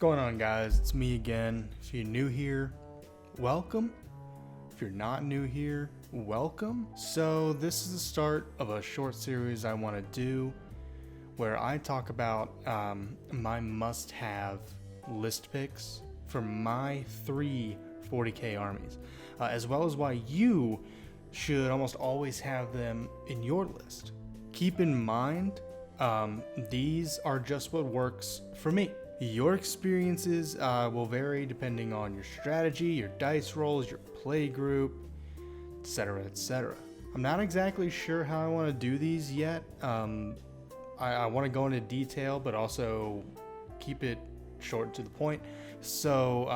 going on, guys? It's me again. If you're new here, welcome. If you're not new here, welcome. So this is the start of a short series I want to do where I talk about my must-have list picks for my 3 40k armies, as well as why you should almost always have them in your list. Keep in mind, these are just what works for me. Your experiences will vary depending on your strategy, your dice rolls, your play group, etc., etc. I'm not exactly sure how I want to do these yet. I want to go into detail, but also keep it short and to the point. So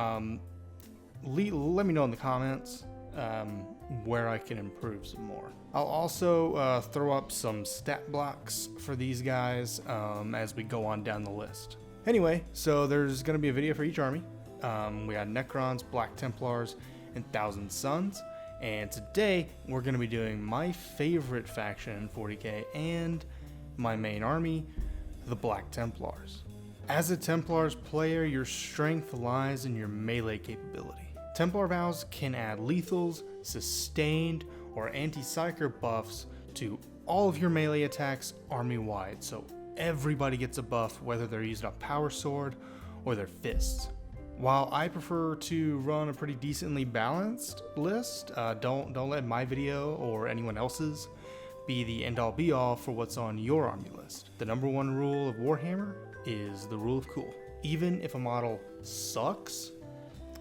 let me know in the comments where I can improve some more. I'll also throw up some stat blocks for these guys as we go on down the list. Anyway, so there's going to be a video for each army. We got Necrons, Black Templars, and Thousand Suns. And today we're going to be doing my favorite faction in 40k and my main army, the Black Templars. As a Templars player, your strength lies in your melee capability. Templar vows can add lethals, sustained, or anti-psyker buffs to all of your melee attacks army-wide, so everybody gets a buff whether they're using a power sword or their fists. While I prefer to run a pretty decently balanced list, don't let my video or anyone else's be the end-all be-all for what's on your army list. The number one rule of Warhammer is the rule of cool. Even if a model sucks,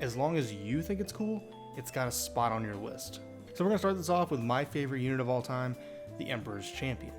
as long as you think it's cool, it's got a spot on your list. So we're gonna start this off with my favorite unit of all time, the Emperor's Champion.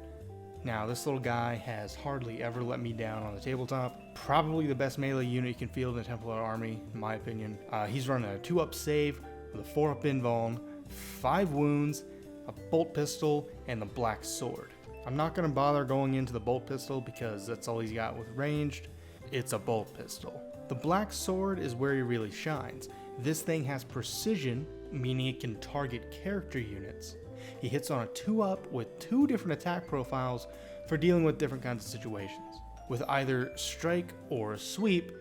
Now, this little guy has hardly ever let me down on the tabletop. Probably the best melee unit you can field in a Templar army, in my opinion. He's running a 2-up save with a 4-up invuln, 5 wounds, a bolt pistol, and the black sword. I'm not going to bother going into the bolt pistol because that's all he's got with ranged. It's a bolt pistol. The black sword is where he really shines. This thing has precision, meaning it can target character units. He hits on a 2-up with 2 different attack profiles for dealing with different kinds of situations. With either strike or sweep,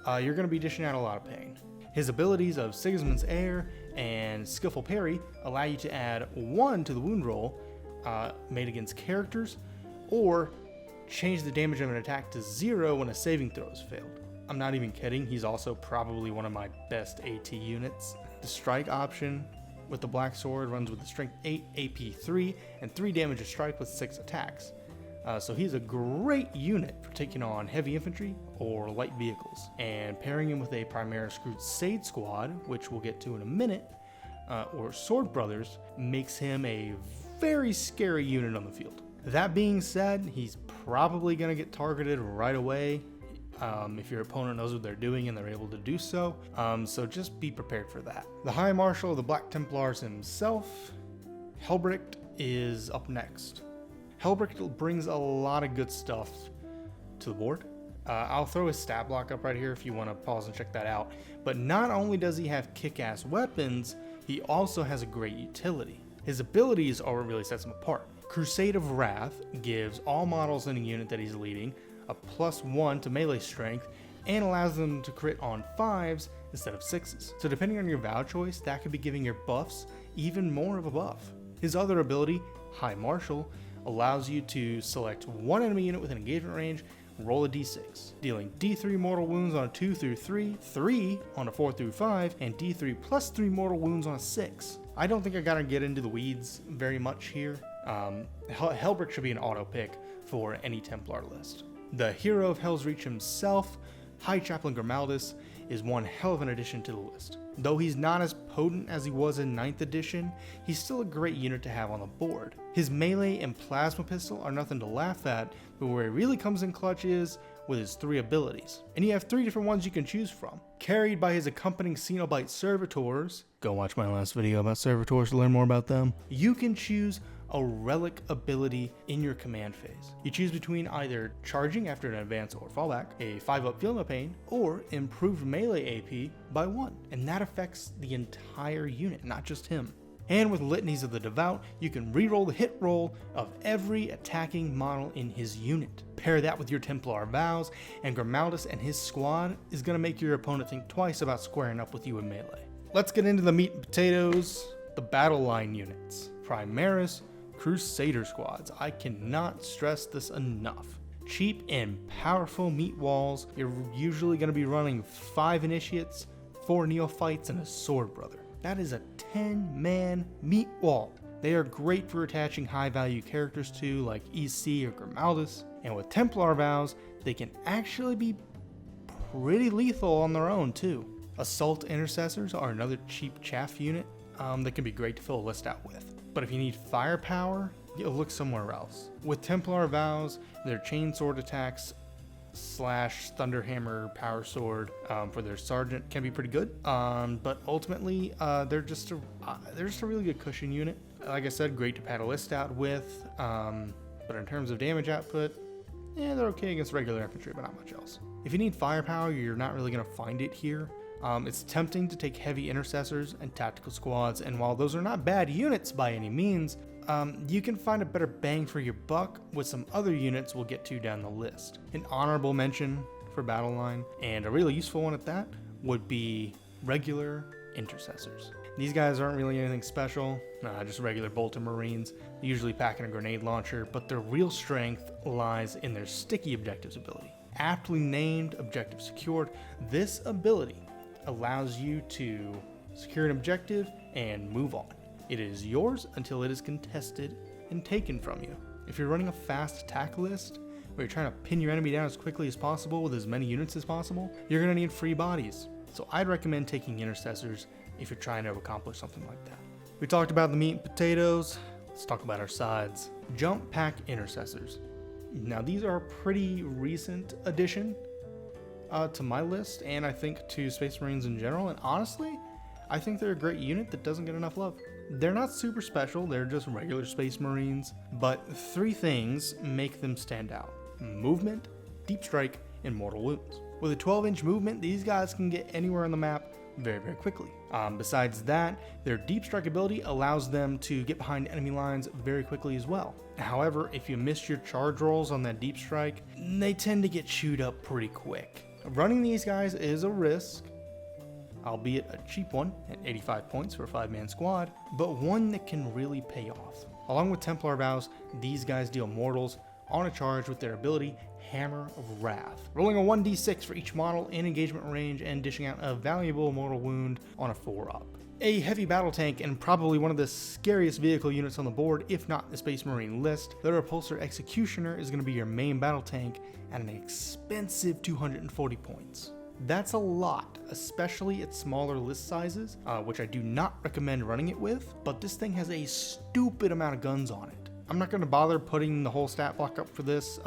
you're going to be dishing out a lot of pain. His abilities of Sigismund's Heir and Skillful Parry allow you to add 1 to the wound roll made against characters, or change the damage of an attack to 0 when a saving throw is failed. I'm not even kidding, he's also probably one of my best AT units. The strike option with the black sword runs with the strength 8, AP 3, and 3 damage of strike with 6 attacks. So he's a great unit for taking on heavy infantry or light vehicles. And pairing him with a Primaris Crusade squad, which we'll get to in a minute, or Sword Brothers, makes him a very scary unit on the field. That being said, he's probably going to get targeted right away if your opponent knows what they're doing and they're able to do so. So just be prepared for that. The High Marshal of the Black Templars himself, Helbrecht, is up next. Helbrecht brings a lot of good stuff to the board. I'll throw his stat block up right here if you want to pause and check that out. But not only does he have kick-ass weapons, he also has a great utility. His abilities are what really sets him apart. Crusade of Wrath gives all models in a unit that he's leading a +1 to melee strength and allows them to crit on 5s instead of 6s. So depending on your vow choice, that could be giving your buffs even more of a buff. His other ability, High Marshal, allows you to select one enemy unit within engagement range, roll a d6, dealing d3 mortal wounds on a 2 through 3, 3 on a 4 through 5, and d3 plus 3 mortal wounds on a 6. I don't think I gotta get into the weeds very much here. Helbrecht should be an auto pick for any Templar list. The hero of Hell's Reach himself, High Chaplain Grimaldus, is one hell of an addition to the list. Though he's not as potent as he was in 9th edition, he's still a great unit to have on the board. His melee and plasma pistol are nothing to laugh at, but where he really comes in clutch is with his 3 abilities. And you have 3 different ones you can choose from. Carried by his accompanying Cenobite Servitors, go watch my last video about Servitors to learn more about them, you can choose a relic ability in your command phase. You choose between either charging after an advance or fallback, a 5-up Feel No Pain, or improved melee AP by 1. And that affects the entire unit, not just him. And with Litanies of the Devout, you can reroll the hit roll of every attacking model in his unit. Pair that with your Templar vows, and Grimaldus and his squad is going to make your opponent think twice about squaring up with you in melee. Let's get into the meat and potatoes, the battle line units. Primaris Crusader squads. I cannot stress this enough. Cheap and powerful meat walls. You're usually going to be running 5 initiates, 4 neophytes, and a sword brother. That is a 10-man meat wall. They are great for attaching high-value characters to, like EC or Grimaldus. And with Templar vows, they can actually be pretty lethal on their own too. Assault Intercessors are another cheap chaff unit that can be great to fill a list out with. But if you need firepower, you'll look somewhere else. With Templar vows, their chainsword attacks / Thunderhammer power sword for their sergeant can be pretty good. But ultimately, they're just a really good cushion unit. Like I said, great to pad a list out with. But in terms of damage output, they're okay against regular infantry, but not much else. If you need firepower, you're not really going to find it here. It's tempting to take heavy intercessors and tactical squads, and while those are not bad units by any means, you can find a better bang for your buck with some other units we'll get to down the list. An honorable mention for BATTLELINE, and a really useful one at that, would be regular intercessors. These guys aren't really anything special, just regular bolter marines, usually packing a grenade launcher, but their real strength lies in their sticky objectives ability. Aptly named Objective Secured, this ability allows you to secure an objective and move on. It is yours until it is contested and taken from you. If you're running a fast attack list, where you're trying to pin your enemy down as quickly as possible with as many units as possible, you're going to need free bodies. So I'd recommend taking intercessors if you're trying to accomplish something like that. We talked about the meat and potatoes, let's talk about our sides. Jump pack intercessors. Now these are a pretty recent addition to my list, and I think to Space Marines in general, and honestly, I think they're a great unit that doesn't get enough love. They're not super special, they're just regular Space Marines, but 3 things make them stand out. Movement, deep strike, and mortal wounds. With a 12-inch movement, these guys can get anywhere on the map very, very quickly. Besides that, their deep strike ability allows them to get behind enemy lines very quickly as well. However, if you miss your charge rolls on that deep strike, they tend to get chewed up pretty quick. Running these guys is a risk, albeit a cheap one at 85 points for a 5-man squad, but one that can really pay off. Along with Templar vows, these guys deal mortals on a charge with their ability Hammer of Wrath, rolling a 1d6 for each model in engagement range and dishing out a valuable mortal wound on a 4-up. A heavy battle tank and probably one of the scariest vehicle units on the board, if not the Space Marine list, the Repulsor Executioner is going to be your main battle tank at an expensive 240 points. That's a lot, especially at smaller list sizes, which I do not recommend running it with, but this thing has a stupid amount of guns on it. I'm not going to bother putting the whole stat block up for this,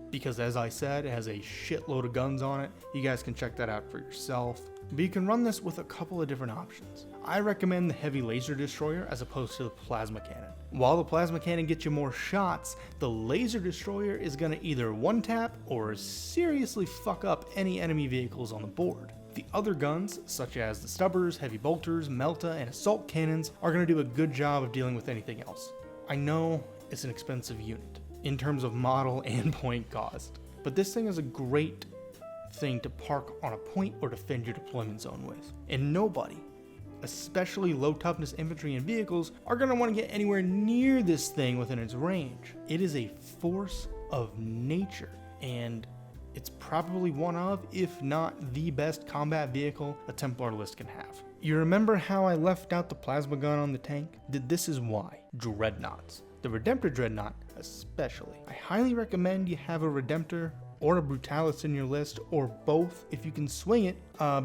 because as I said, it has a shitload of guns on it. You guys can check that out for yourself. But you can run this with a couple of different options. I recommend the heavy laser destroyer as opposed to the plasma cannon. While the plasma cannon gets you more shots, the laser destroyer is going to either one-tap or seriously fuck up any enemy vehicles on the board. The other guns, such as the stubbers, heavy bolters, melta, and assault cannons, are going to do a good job of dealing with anything else. I know it's an expensive unit in terms of model and point cost, but this thing is a great thing to park on a point or defend your deployment zone with. And nobody, especially low toughness infantry and vehicles, are going to want to get anywhere near this thing within its range. It is a force of nature, and it's probably one of, if not the best combat vehicle a Templar list can have. You remember how I left out the plasma gun on the tank? This is why. Dreadnoughts. The Redemptor Dreadnought especially. I highly recommend you have a Redemptor or a Brutalis in your list, or both if you can swing it,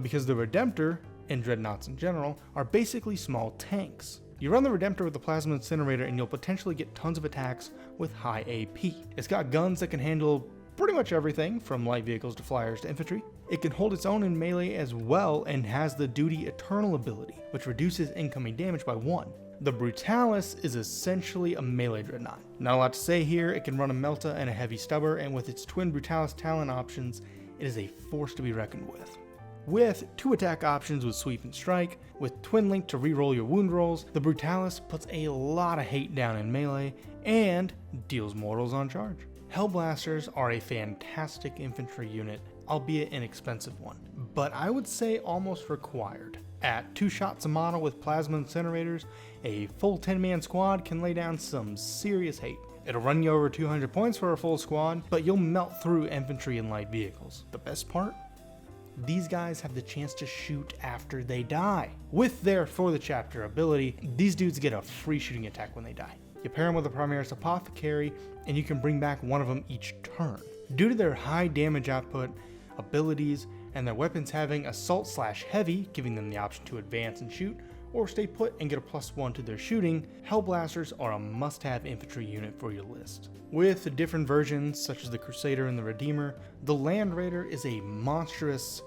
because the Redemptor, and Dreadnoughts in general, are basically small tanks. You run the Redemptor with the Plasma Incinerator and you'll potentially get tons of attacks with high AP. It's got guns that can handle pretty much everything from light vehicles to flyers to infantry. It can hold its own in melee as well and has the Duty Eternal ability, which reduces incoming damage by 1. The Brutalis is essentially a melee dreadnought. Not a lot to say here, it can run a Melta and a heavy stubber, and with its twin Brutalis talent options, it is a force to be reckoned with. with 2 attack options with sweep and strike, with twin link to reroll your wound rolls. The Brutalis puts a lot of hate down in melee and deals mortals on charge. Hellblasters are a fantastic infantry unit, albeit an expensive one, but I would say almost required. At 2 shots a model with plasma incinerators, a full 10-man squad can lay down some serious hate. It'll run you over 200 points for a full squad, but you'll melt through infantry and light vehicles. The best part? These guys have the chance to shoot after they die. With their For the Chapter ability, these dudes get a free shooting attack when they die. You pair them with a Primaris Apothecary, and you can bring back one of them each turn. Due to their high damage output, abilities, and their weapons having assault/heavy, giving them the option to advance and shoot, or stay put and get a +1 to their shooting, Hellblasters are a must-have infantry unit for your list. With the different versions, such as the Crusader and the Redeemer, the Land Raider is a monstrous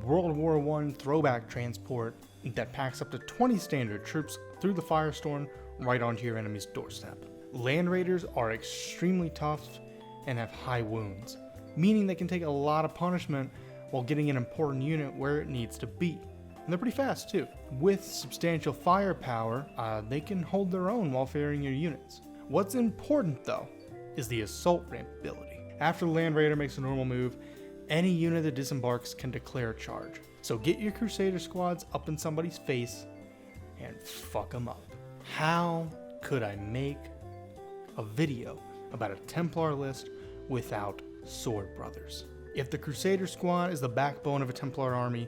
World War I throwback transport that packs up to 20 standard troops through the firestorm right onto your enemy's doorstep. Land Raiders are extremely tough and have high wounds, meaning they can take a lot of punishment while getting an important unit where it needs to be. And they're pretty fast too. With substantial firepower, they can hold their own while ferrying your units. What's important though is the assault ramp ability. After the Land Raider makes a normal move, any unit that disembarks can declare a charge. So get your Crusader squads up in somebody's face and fuck them up. How could I make a video about a Templar list without Sword Brothers? If the Crusader squad is the backbone of a Templar army,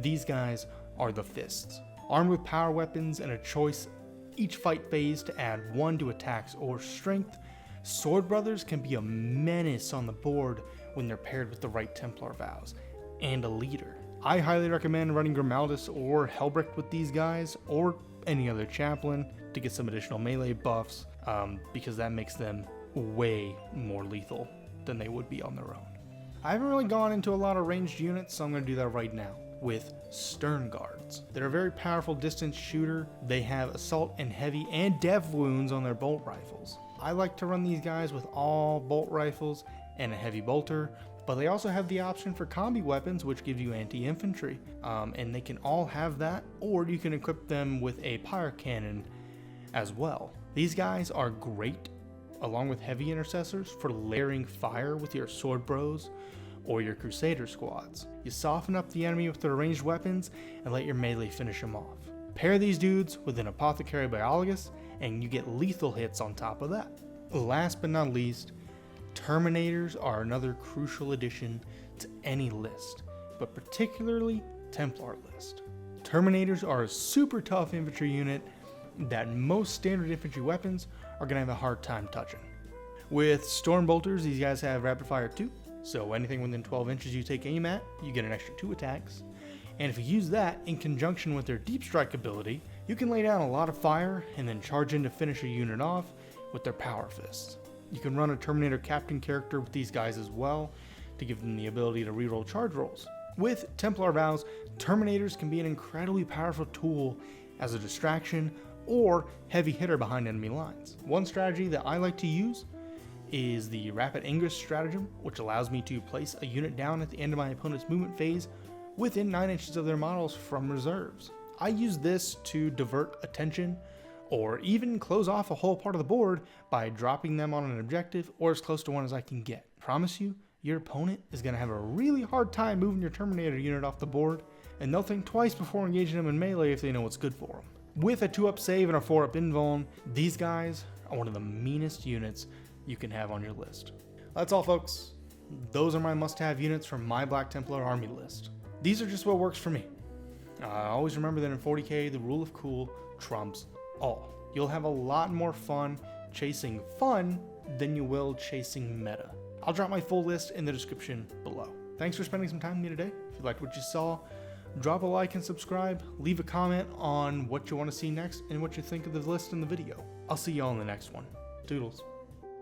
these guys are the fists. Armed with power weapons and a choice each fight phase to add 1 to attacks or strength, Sword Brothers can be a menace on the board when they're paired with the right Templar vows and a leader. I highly recommend running Grimaldus or Helbrecht with these guys, or any other chaplain, to get some additional melee buffs, because that makes them way more lethal than they would be on their own. I haven't really gone into a lot of ranged units, so I'm going to do that right now with Sternguards. They're a very powerful distance shooter. They have assault and heavy and dev wounds on their bolt rifles. I like to run these guys with all bolt rifles and a heavy bolter, but they also have the option for combi weapons, which give you anti-infantry, and they can all have that, or you can equip them with a pyre cannon as well. These guys are great along with heavy intercessors for layering fire with your sword bros or your Crusader squads. You soften up the enemy with their ranged weapons and let your melee finish them off. Pair these dudes with an Apothecary Biologis and you get lethal hits on top of that. Last but not least, Terminators are another crucial addition to any list, but particularly Templar list. Terminators are a super tough infantry unit that most standard infantry weapons are going to have a hard time touching. With Storm Bolters, these guys have rapid fire 2, so anything within 12 inches you take aim at, you get an extra 2 attacks. And if you use that in conjunction with their Deep Strike ability, you can lay down a lot of fire and then charge in to finish a unit off with their Power Fists. You can run a Terminator Captain character with these guys as well to give them the ability to reroll charge rolls. With Templar Vows, Terminators can be an incredibly powerful tool as a distraction or heavy hitter behind enemy lines. One strategy that I like to use is the Rapid Ingress stratagem, which allows me to place a unit down at the end of my opponent's movement phase within 9 inches of their models from reserves. I use this to divert attention or even close off a whole part of the board by dropping them on an objective or as close to one as I can get. Promise you, your opponent is going to have a really hard time moving your Terminator unit off the board, and they'll think twice before engaging them in melee if they know what's good for them. With a 2-up save and a 4-up invuln, these guys are one of the meanest units you can have on your list. That's all, folks. Those are my must-have units from my Black Templar army list. These are just what works for me. Always remember that in 40k, the rule of cool trumps all. You'll have a lot more fun chasing fun than you will chasing meta. I'll drop my full list in the description below. Thanks for spending some time with me today. If you liked what you saw, drop a like and subscribe. Leave a comment on what you want to see next and what you think of the list in the video. I'll see you all in the next one. Toodles.